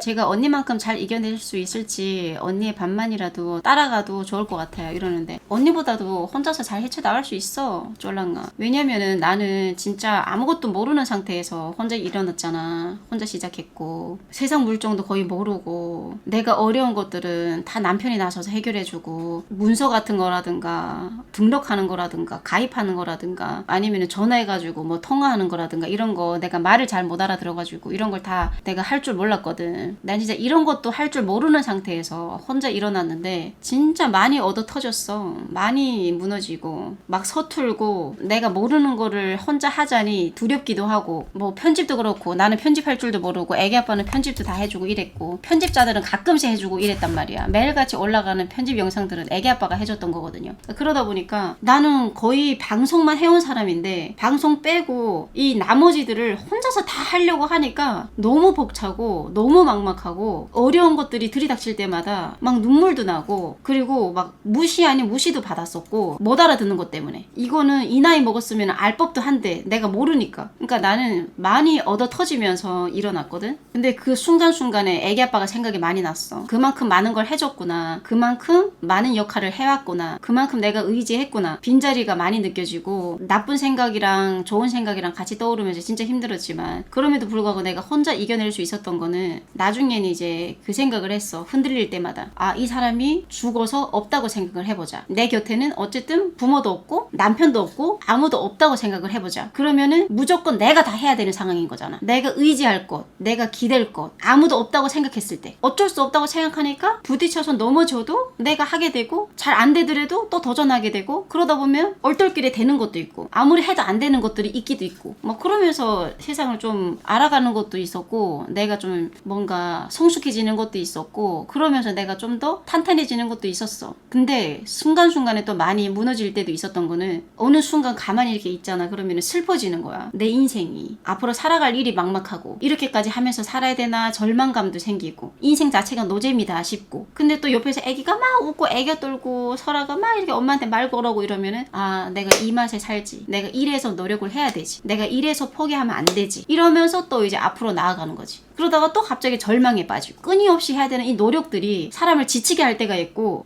제가 언니만큼 잘 이겨낼 수 있을지 언니의 반만이라도 따라가도 좋을 것 같아요 이러는데, 언니보다도 혼자서 잘 헤쳐나갈 수 있어 쫄랑아. 왜냐면은 나는 진짜 아무것도 모르는 상태에서 혼자 일어났잖아. 혼자 시작했고 세상 물정도 거의 모르고, 내가 어려운 것들은 다 남편이 나서서 해결해주고, 문서 같은 거라든가 등록하는 거라든가 가입하는 거라든가 아니면 전화해가지고 뭐 통화하는 거라든가 이런 거 내가 말을 잘 못 알아들어가지고 이런 걸 다 내가 할 줄 몰랐거든. 난 진짜 이런 것도 할 줄 모르는 상태에서 혼자 일어났는데 진짜 많이 얻어 터졌어. 많이 무너지고 막 서툴고, 내가 모르는 거를 혼자 하자니 두렵기도 하고, 뭐 편집도 그렇고 나는 편집할 줄도 모르고 애기 아빠는 편집도 다 해주고 이랬고, 편집자들은 가끔씩 해주고 이랬단 말이야. 매일같이 올라가는 편집 영상들은 애기 아빠가 해줬던 거거든요. 그러다 보니까 나는 거의 방송만 해온 사람인데 방송 빼고 이 나머지들을 혼자서 다 하려고 하니까 너무 벅차고 너무 막막하고, 어려운 것들이 들이닥칠 때마다 막 눈물도 나고, 그리고 막 무시 아닌 무시도 받았었고, 못 알아듣는 것 때문에. 이거는 이 나이 먹었으면 알 법도 한데 내가 모르니까. 그러니까 나는 많이 얻어 터지면서 일어났거든. 근데 그 순간순간에 애기 아빠가 생각이 많이 났어. 그만큼 많은 걸 해줬구나, 그만큼 많은 역할을 해왔구나, 그만큼 내가 의지했구나. 빈자리가 많이 느껴지고 나쁜 생각이랑 좋은 생각이랑 같이 떠오르면서 진짜 힘들었지만, 그럼에도 불구하고 내가 혼자 이겨낼 수 있었던 거는 나중에는 이제 그 생각을 했어. 흔들릴 때마다 이 사람이 죽어서 없다고 생각을 해보자. 내 곁에는 어쨌든 부모도 없고 남편도 없고 아무도 없다고 생각을 해보자. 그러면은 무조건 내가 다 해야 되는 상황인 거잖아. 내가 의지할 것, 내가 기댈 것 아무도 없다고 생각했을 때 어쩔 수 없다고 생각하니까 부딪혀서 넘어져도 내가 하게 되고, 잘 안 되더라도 또 도전하게 되고, 그러다 보면 얼떨결에 되는 것도 있고 아무리 해도 안 되는 것들이 있기도 있고, 뭐 그러면서 세상을 좀 알아가는 것도 있었고, 내가 좀 뭔가 성숙해지는 것도 있었고, 그러면서 내가 좀 더 탄탄해지는 것도 있었어. 근데 순간순간에 또 많이 무너질 때도 있었던 거는, 어느 순간 가만히 이렇게 있잖아. 그러면 슬퍼지는 거야. 내 인생이 앞으로 살아갈 일이 막막하고, 이렇게까지 하면서 살아야 되나 절망감도 생기고, 인생 자체가 노잼이다 싶고, 근데 또 옆에서 애기가 막 웃고 애교 떨고 설아가 막 이렇게 엄마한테 말 걸어오고 이러면은 내가 이 맛에 살지, 내가 이래서 노력을 해야 되지, 내가 이래서 포기하면 안 되지, 이러면서 또 이제 앞으로 나아가는 거지. 그러다가 또 갑자기 절망에 빠지고, 끊임없이 해야 되는 이 노력들이 사람을 지치게 할 때가 있고,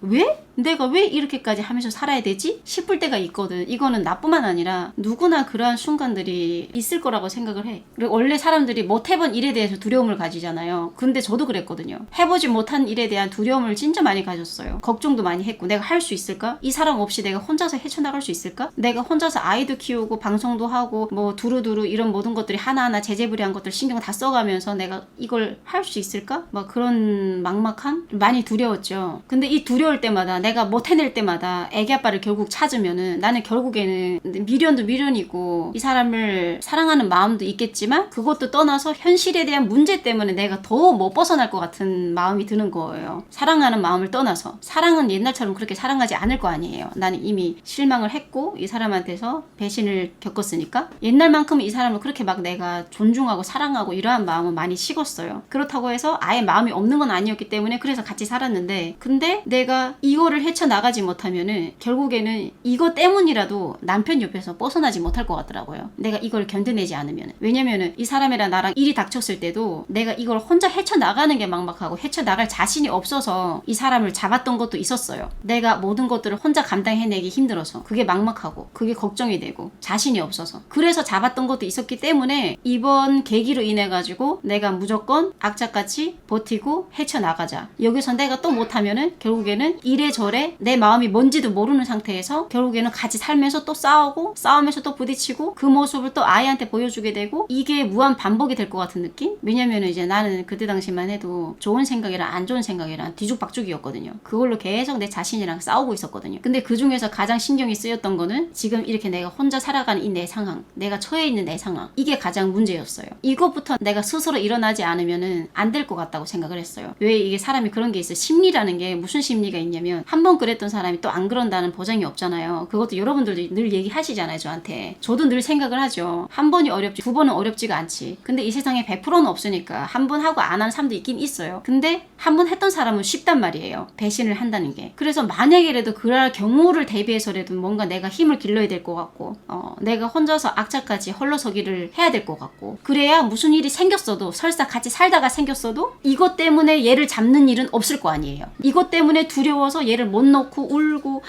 내가 왜 이렇게까지 하면서 살아야 되지? 싶을 때가 있거든. 이거는 나뿐만 아니라 누구나 그러한 순간들이 있을 거라고 생각을 해. 그리고 원래 사람들이 못 해본 일에 대해서 두려움을 가지잖아요. 근데 저도 그랬거든요. 해보지 못한 일에 대한 두려움을 진짜 많이 가졌어요. 걱정도 많이 했고, 내가 할 수 있을까? 이 사람 없이 내가 혼자서 헤쳐나갈 수 있을까? 내가 혼자서 아이도 키우고 방송도 하고 뭐 두루두루 이런 모든 것들이 하나하나 제재부리한 것들 신경 다 써가면서 내가 이걸 할 수 있을까? 막 그런 막막함? 많이 두려웠죠. 근데 이 두려울 때마다, 내가 못 해낼 때마다 애기 아빠를 결국 찾으면은, 나는 결국에는 미련도 미련이고 이 사람을 사랑하는 마음도 있겠지만, 그것도 떠나서 현실에 대한 문제 때문에 내가 더 못 벗어날 것 같은 마음이 드는 거예요. 사랑하는 마음을 떠나서. 사랑은 옛날처럼 그렇게 사랑하지 않을 거 아니에요. 나는 이미 실망을 했고 이 사람한테서 배신을 겪었으니까 옛날만큼 이 사람을 그렇게 막 내가 존중하고 사랑하고 이러한 마음은 많이 식었어요. 그렇다고 해서 아예 마음이 없는 건 아니었기 때문에 그래서 같이 살았는데, 근데 내가 이거를 헤쳐나가지 못하면은 결국에는 이거 때문이라도 남편 옆에서 벗어나지 못할 것 같더라고요. 내가 이걸 견뎌내지 않으면. 왜냐면은 이 사람이랑 나랑 일이 닥쳤을 때도 내가 이걸 혼자 헤쳐나가는 게 막막하고 헤쳐나갈 자신이 없어서 이 사람을 잡았던 것도 있었어요. 내가 모든 것들을 혼자 감당해내기 힘들어서 그게 막막하고 그게 걱정이 되고 자신이 없어서, 그래서 잡았던 것도 있었기 때문에 이번 계기로 인해 가지고 내가 무조건 악착같이 버티고 헤쳐나가자. 여기서 내가 또 못하면은 결국에는 이래저래 내 마음이 뭔지도 모르는 상태에서 결국에는 같이 살면서 또 싸우고 싸우면서 또 부딪히고, 그 모습을 또 아이한테 보여주게 되고, 이게 무한 반복이 될 것 같은 느낌? 왜냐면은 이제 나는 그때 당시만 해도 좋은 생각이랑 안 좋은 생각이랑 뒤죽박죽이었거든요. 그걸로 계속 내 자신이랑 싸우고 있었거든요. 근데 그 중에서 가장 신경이 쓰였던 거는 지금 이렇게 내가 혼자 살아가는 이 내 상황, 내가 처해 있는 내 상황, 이게 가장 문제였어요. 이것부터 내가 스스로 일어나지 않으면은 안 될 것 같다고 생각을 했어요. 왜 이게 사람이 그런 게 있어요. 심리라는 게 무슨 심리가 있냐면, 한 번 그랬던 사람이 또 안 그런다는 보장이 없잖아요. 그것도 여러분들도 늘 얘기하시잖아요, 저한테. 저도 늘 생각을 하죠. 한 번이 어렵지 두 번은 어렵지가 않지. 근데 이 세상에 100%는 없으니까 한 번 하고 안 한 사람도 있긴 있어요. 근데 한 번 했던 사람은 쉽단 말이에요, 배신을 한다는 게. 그래서 만약에라도 그럴 경우를 대비해서라도 뭔가 내가 힘을 길러야 될 것 같고, 내가 혼자서 악착같이 홀로서기를 해야 될 것 같고, 그래야 무슨 일이 생겼어도, 설사 같이 살다가 생겼어도 이것 때문에 얘를 잡는 일은 없을 거 아니에요. 이것 때문에 두려워서 얘를 못 놓고 울고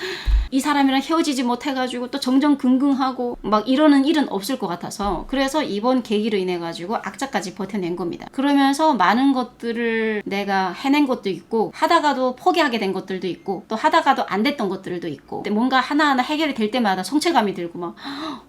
이 사람이랑 헤어지지 못해가지고 또 정정긍긍하고 막 이러는 일은 없을 것 같아서, 그래서 이번 계기로 인해 가지고 악착까지 버텨낸 겁니다. 그러면서 많은 것들을 내가 해낸 것도 있고, 하다가도 포기하게 된 것들도 있고, 또 하다가도 안 됐던 것들도 있고, 근데 뭔가 하나하나 해결이 될 때마다 성취감이 들고 막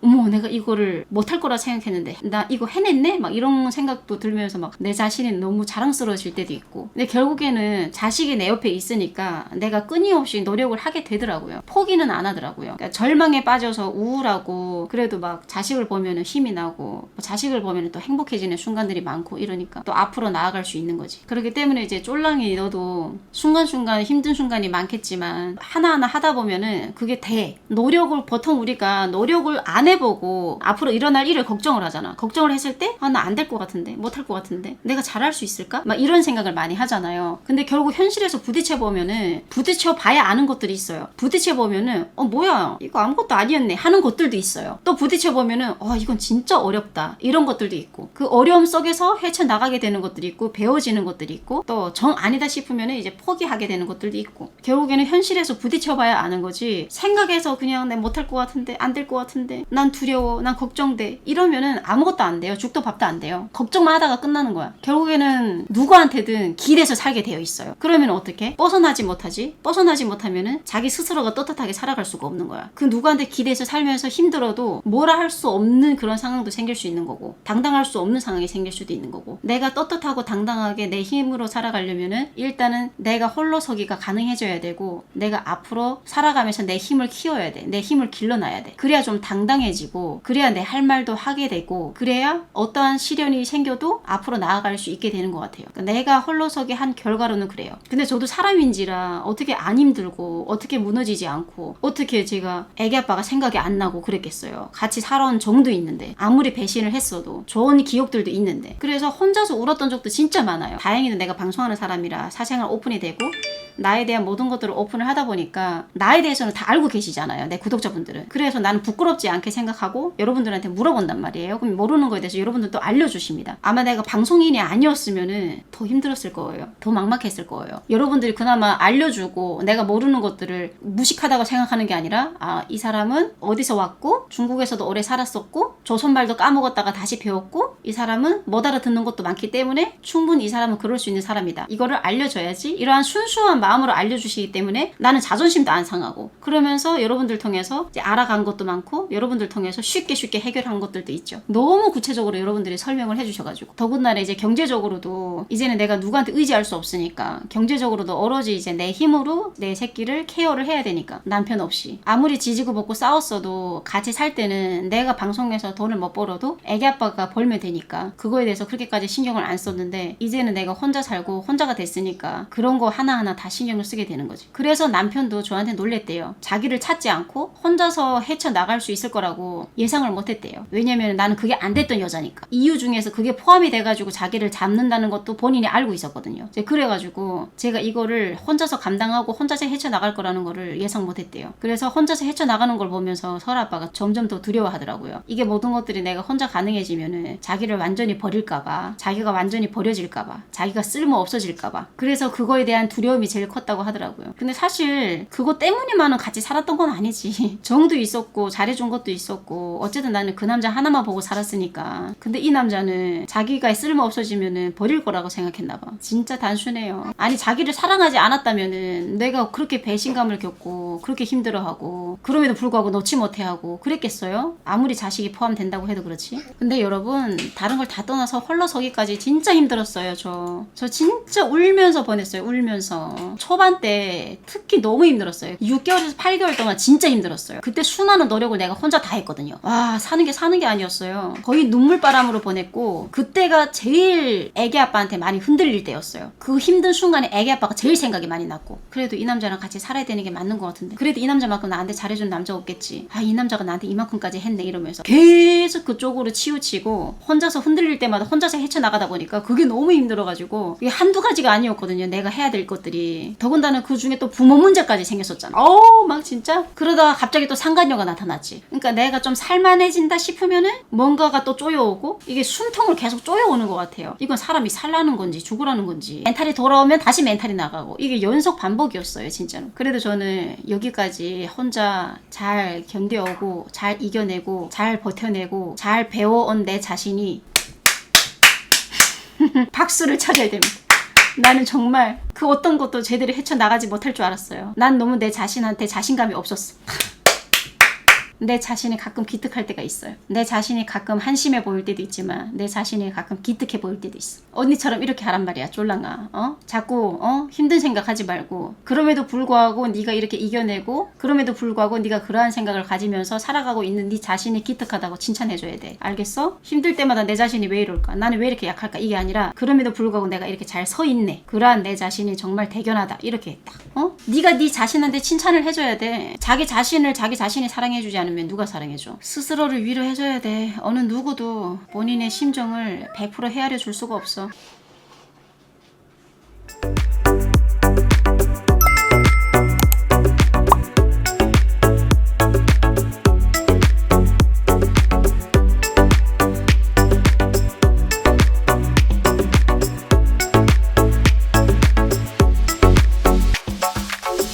어머, 내가 이거를 못할 거라 생각했는데 나 이거 해냈네? 막 이런 생각도 들면서 막 내 자신이 너무 자랑스러워질 때도 있고. 근데 결국에는 자식이 내 옆에 있으니까 내가 끊임없이 노력을 하게 되더라고요. 포기는 안 하더라고요. 그러니까 절망에 빠져서 우울하고, 그래도 막 자식을 보면은 힘이 나고, 자식을 보면은 또 행복해지는 순간들이 많고 이러니까 또 앞으로 나아갈 수 있는 거지. 그렇기 때문에 이제 쫄랑이 너도 순간순간 힘든 순간이 많겠지만 하나하나 하다 보면은 그게 돼. 노력을, 보통 우리가 노력을 안 해보고 앞으로 일어날 일을 걱정을 하잖아. 걱정을 했을 때 나 안 될 것 같은데, 못할 것 같은데, 내가 잘할 수 있을까? 막 이런 생각을 많이 하잖아요. 근데 결국 현실에서 부딪혀보면은, 부딪혀봐야 아는 것들이 있어요. 부딪혀보면은 뭐야 이거 아무것도 아니었네 하는 것들도 있어요. 또 부딪혀보면은 이건 진짜 어렵다 이런 것들도 있고, 그 어려움 속에서 헤쳐나가게 되는 것들이 있고, 배워지는 것들이 있고, 또 정 아니다 싶으면은 이제 포기하게 되는 것들도 있고. 결국에는 현실에서 부딪혀봐야 아는 거지, 생각해서 그냥 내가 못할 것 같은데, 안 될 것 같은데, 난 두려워, 난 걱정돼 이러면은 아무것도 안 돼요. 죽도 밥도 안 돼요. 걱정만 하다가 끝나는 거야. 결국에는 누구한테든 길에서 살게 되어 있어요. 그러면 어떻게? 벗어나지 못하지? 벗어나지 못하면은 자기 스스로가 떳떳하게 살아갈 수가 없는 거야. 그 누구한테 기대서 살면서 힘들어도 뭐라 할 수 없는 그런 상황도 생길 수 있는 거고, 당당할 수 없는 상황이 생길 수도 있는 거고. 내가 떳떳하고 당당하게 내 힘으로 살아가려면은 일단은 내가 홀로서기가 가능해져야 되고, 내가 앞으로 살아가면서 내 힘을 키워야 돼. 내 힘을 길러놔야 돼. 그래야 좀 당당해지고, 그래야 내 할 말도 하게 되고, 그래야 어떠한 시련이 생겨도 앞으로 나아갈 수 있게 되는 것 같아요. 그러니까 내가 홀로서기 한 결과로는 그래요. 근데 저도 사람인지라 어떻게 안 힘들고, 어떻게 무너지지 않고, 어떻게 제가 애기 아빠가 생각이 안 나고 그랬겠어요. 같이 살아온 정도 있는데, 아무리 배신을 했어도 좋은 기억들도 있는데. 그래서 혼자서 울었던 적도 진짜 많아요. 다행히도 내가 방송하는 사람이라 사생활 오픈이 되고, 나에 대한 모든 것들을 오픈을 하다 보니까 나에 대해서는 다 알고 계시잖아요, 내 구독자분들은. 그래서 나는 부끄럽지 않게 생각하고 여러분들한테 물어본단 말이에요. 그럼 모르는 거에 대해서 여러분들도 알려주십니다. 아마 내가 방송인이 아니었으면은 더 힘들었을 거예요. 더 막막했을 거예요. 여러분들이 그나마 알려주고, 내가 모르는 것들을 무식하다고 생각하는 게 아니라, 이 사람은 어디서 왔고, 중국에서도 오래 살았었고, 조선말도 까먹었다가 다시 배웠고, 이 사람은 못 알아듣는 것도 많기 때문에 충분히 이 사람은 그럴 수 있는 사람이다, 이거를 알려줘야지. 이러한 순수한 마음으로 알려주시기 때문에 나는 자존심도 안 상하고, 그러면서 여러분들 통해서 이제 알아간 것도 많고, 여러분들 통해서 쉽게 해결한 것들도 있죠. 너무 구체적으로 여러분들이 설명을 해주셔가지고. 더군다나 이제 경제적으로도 이제는 내가 누구한테 의지할 수 없으니까, 경제적으로도 오로지 이제 내 힘으로 내 새끼를 케어를 해야 되니까, 남편 없이. 아무리 지지고 볶고 싸웠어도 같이 살 때는 내가 방송에서 돈을 못 벌어도 애기 아빠가 벌면 되니까 그거에 대해서 그렇게까지 신경을 안 썼는데, 이제는 내가 혼자 살고 혼자가 됐으니까 그런 거 하나하나 다 신경을 쓰게 되는 거지. 그래서 남편도 저한테 놀랬대요. 자기를 찾지 않고 혼자서 헤쳐나갈 수 있을 거라고 예상을 못했대요. 왜냐면 나는 그게 안 됐던 여자니까. 이유 중에서 그게 포함이 돼가지고 자기를 잡는다는 것도 본인이 알고 있었거든요. 그래가지고 제가 이거를 혼자서 감당하고 혼자서 헤쳐나갈 거라는 거를 예상 못했대요. 그래서 혼자서 헤쳐나가는 걸 보면서 설아 아빠가 점점 더 두려워하더라고요. 이게 모든 것들이 내가 혼자 가능해지면은 자기를 완전히 버릴까봐, 자기가 완전히 버려질까봐, 자기가 쓸모 없어질까봐. 그래서 그거에 대한 두려움이 제일 컸다고 하더라고요. 근데 사실 그거 때문에만은 같이 살았던 건 아니지. 정도 있었고 잘해준 것도 있었고, 어쨌든 나는 그 남자 하나만 보고 살았으니까. 근데 이 남자는 자기가 쓸모 없어지면은 버릴 거라고 생각했나봐. 진짜 단순해요. 아니, 자기를 사랑하지 않았다면은 내가 그렇게 배신감을 겪고 그렇게 힘들어하고 그럼에도 불구하고 놓지 못해하고 그랬겠어요? 아무리 자식이 포함된다고 해도 그렇지. 근데 여러분, 다른 걸 다 떠나서 홀로서기까지 진짜 힘들었어요. 저 진짜 울면서 보냈어요. 울면서. 힘들었어요. 초반 때 특히 너무 힘들었어요. 6개월에서 8개월 동안 진짜 힘들었어요. 그때 수많은 노력을 내가 혼자 다 했거든요. 와, 사는 게 아니었어요. 거의 눈물바람으로 보냈고, 그때가 제일 애기 아빠한테 많이 흔들릴 때였어요. 그 힘든 순간에 애기 아빠가 제일 생각이 많이 났고, 그래도 이 남자랑 같이 살아야 되는 게 맞는 것 같은데, 그래도 이 남자만큼 나한테 잘해준 남자 없겠지. 아, 이 남자가 나한테 이만큼까지 했네 이러면서 계속 그쪽으로 치우치고 혼자서 흔들릴 때마다 혼자서 헤쳐나가다 보니까 그게 너무 힘들어가지고, 이게 한두 가지가 아니었거든요. 내가 해야 될 것들이. 더군다나 그 중에 또 부모 문제까지 생겼었잖아. 막 진짜 그러다가 갑자기 또 상간녀가 나타났지. 그러니까 내가 좀 살만해진다 싶으면은 뭔가가 또 쪼여오고, 이게 숨통을 계속 쪼여오는 것 같아요. 이건 사람이 살라는 건지 죽으라는 건지, 멘탈이 돌아오면 다시 멘탈이 나가고, 이게 연속 반복이었어요 진짜로. 그래도 저는 여기까지 혼자 잘 견뎌오고 잘 이겨내고 잘 버텨내고 잘 배워온 내 자신이 박수를 쳐줘야 됩니다. 나는 정말 그 어떤 것도 제대로 헤쳐나가지 못할 줄 알았어요. 난 너무 내 자신한테 자신감이 없었어. 내 자신이 가끔 기특할 때가 있어요. 내 자신이 가끔 한심해 보일 때도 있지만 내 자신이 가끔 기특해 보일 때도 있어. 언니처럼 이렇게 하란 말이야, 쫄랑아. 자꾸 힘든 생각하지 말고, 그럼에도 불구하고 네가 이렇게 이겨내고, 그럼에도 불구하고 네가 그러한 생각을 가지면서 살아가고 있는 네 자신이 기특하다고 칭찬해줘야 돼. 알겠어? 힘들 때마다 내 자신이 왜 이럴까? 나는 왜 이렇게 약할까? 이게 아니라, 그럼에도 불구하고 내가 이렇게 잘 서 있네. 그러한 내 자신이 정말 대견하다. 이렇게 딱. 네가 네 자신한테 칭찬을 해줘야 돼. 자기 자신이 사랑해주지 않으면 누가 사랑해줘? 스스로를 위로해줘야 돼. 어느 누구도 본인의 심정을 100% 헤아려 줄 수가 없어.